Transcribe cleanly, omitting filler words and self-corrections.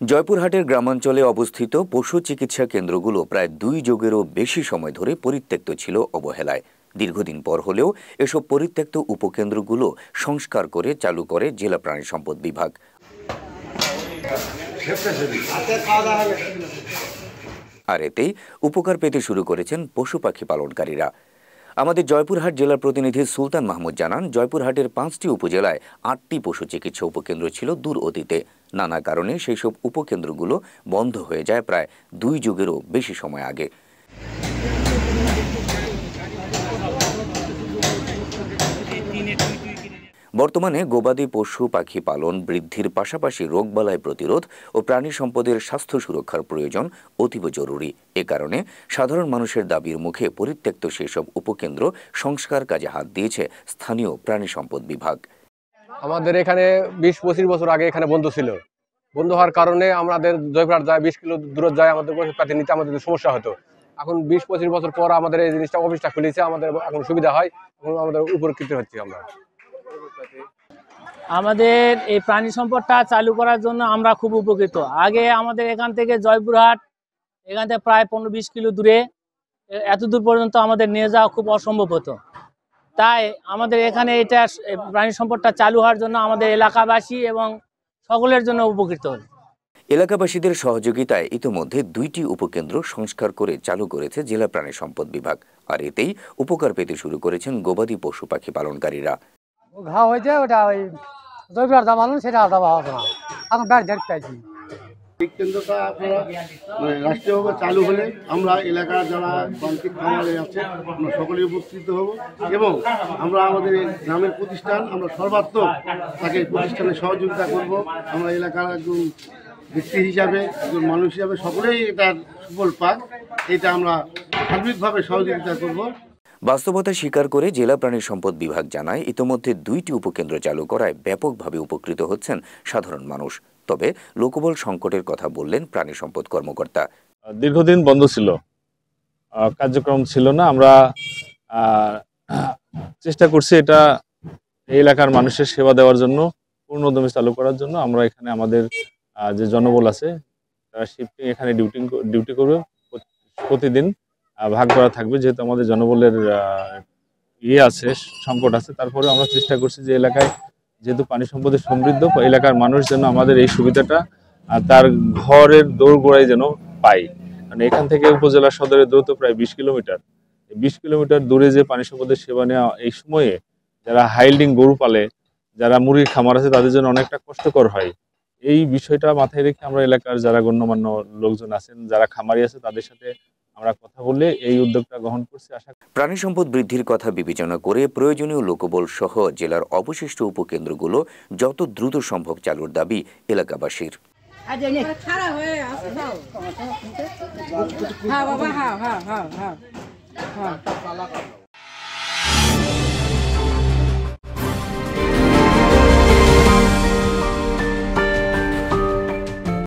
জয়পুরহাটের গ্রামাঞ্চলে অবস্থিত পশু চিকিৎসা কেন্দ্রগুলো প্রায় 2 যুগেরও বেশি সময় ধরে পরিত্যক্ত ছিল অবহেলায়। দীর্ঘদিন পর হলেও এসব পরিত্যক্ত উপকেন্দ্রগুলো সংস্কার করে চালু করে জেলা প্রাণী সম্পদ বিভাগ। আর এতেই উপকার পেতে শুরু করেছেন পশু পাখি পালনকারীরা। আমাদের জয়পুরহাট জেলার প্রতিনিধি সুলতান মাহমুদ জানান, জয়পুরহাটের 5টি উপজেলায় 8টি পশু চিকিৎসা উপকেন্দ্র ছিল দূর অতীতে। নানা কারণে সেই সব উপকেন্দ্রগুলো বন্ধ হয়ে যায় প্রায় 2 যুগেরও বেশি সময় আগে। বর্তমানে গবাদি পশু পাখি পালন বৃদ্ধির পাশাপাশি রোগবালাই প্রতিরোধ ও প্রাণী সম্পদের স্বাস্থ্য সুরক্ষার প্রয়োজন অতীব জরুরি। এ কারণে সাধারণ মানুষের দাবির মুখে পরিত্যক্ত সেসব উপকেন্দ্র সংস্কার কাজে হাত দিয়েছে স্থানীয় প্রাণী সম্পদ বিভাগ। আমাদের এখানে 20-25 বছর আগে এখানে বন্ধ ছিল। বন্ধ হওয়ার কারণে আমাদের জয়পুরহাট যায় 20 কিলো দূরে যায়, আমাদের পশু পাখি নিতে আমাদের সমস্যা হতো। এখন 20-25 বছর পর আমাদের এই জিনিসটা অফিসটা খুলেছে, আমাদের এখন সুবিধা হয়, এখন আমাদের উপকৃত হচ্ছি আমরা। আমাদের এই প্রাণী সম্পদটা চালু করার জন্য আমরা খুব উপকৃত। আগে আমাদের এখান থেকে জয়পুরহাট এখান থেকে প্রায় 15-20 কিলো দূরে, এত দূর পর্যন্ত আমাদের নিয়ে যাওয়া খুব অসম্ভব হতো। তাই আমাদের এখানে এটা প্রাণী সম্পদটা চালু হওয়ার জন্য আমাদের এলাকাবাসী এবং সকলের জন্য উপকৃত হল। এলাকাবাসীদের সহযোগিতায় ইতোমধ্যে 2টি উপকেন্দ্র সংস্কার করে চালু করেছে জেলা প্রাণী সম্পদ বিভাগ। আর এতেই উপকার পেতে শুরু করেছেন গবাদি পশু পাখি পালনকারীরা। ঘা হয়েছে ওটা ওই জয়পুরহাট দামালুন, সেটা দাবা হবে না, এখন ব্যাট দেখতে পাইছি। এই কেন্দ্রটা আপনারা রাষ্ট্রীয়ভাবে চালু হলে আমরা এলাকার যারা প্রান্তিক খামারে আছে আমরা সকলেই উপকৃত হব এবং আমরা আমাদের গ্রামের প্রতিষ্ঠান আমরা সর্বাত্মক তাকে প্রতিষ্ঠানে সহযোগিতা করব। আমরা এলাকার একজন ব্যক্তি হিসাবে, একজন মানুষ হিসাবে সকলেই এটার সুফল পাক, এটা আমরা সার্বিকভাবে সহযোগিতা করব। বাস্তবতা স্বীকার করে জেলা প্রাণী সম্পদ বিভাগ জানায়, ইতোমধ্যে 2টি উপকেন্দ্র চালু করায় ব্যাপকভাবে উপকৃত হচ্ছেন সাধারণ মানুষ। তবে লোকবল সংকটের কথা বললেন প্রাণী সম্পদ কর্মকর্তা। দীর্ঘদিন বন্ধ ছিল, কার্যক্রম ছিল না। আমরা চেষ্টা করছি এটা এই এলাকার মানুষের সেবা দেওয়ার জন্য, পূর্ণদমে চালু করার জন্য। আমরা এখানে আমাদের যে জনবল আছে তারা শিফটিং এখানে ডিউটি করবে, প্রতিদিন ভাগ করা থাকবে। যেহেতু আমাদের জনবলের আছে, সংকট আছে, তারপরে আমরা চেষ্টা করছি যে এলাকায় যেহেতু পানি সম্পদের সমৃদ্ধ, এলাকার মানুষ যেন আমাদের এই সুবিধাটা তার ঘরের দোরগোড়ায় যেন পায়। কারণ এখান থেকে উপজেলা সদরের দূরত্ব প্রায় 20 কিলোমিটার। 20 কিলোমিটার দূরে যে পানি সম্পদের সেবা নেওয়া এই সময়ে যারা হাইল্ডিং গরু পালে, যারা মুরগির খামার আছে, তাদের জন্য অনেকটা কষ্টকর হয়। এই বিষয়টা মাথায় রেখে আমরা এলাকার যারা গণ্যমান্য লোকজন আছেন, যারা খামারি আছে, তাদের সাথে আমরা কথা বলে এই উদ্যোগটা গ্রহণ করছি। প্রাণী সম্পদ বৃদ্ধির কথা বিবেচনা করে প্রয়োজনীয় লোকবল সহ জেলার অবশিষ্ট উপকেন্দ্রগুলো যত দ্রুত সম্ভব চালুর দাবি এলাকাবাসীর।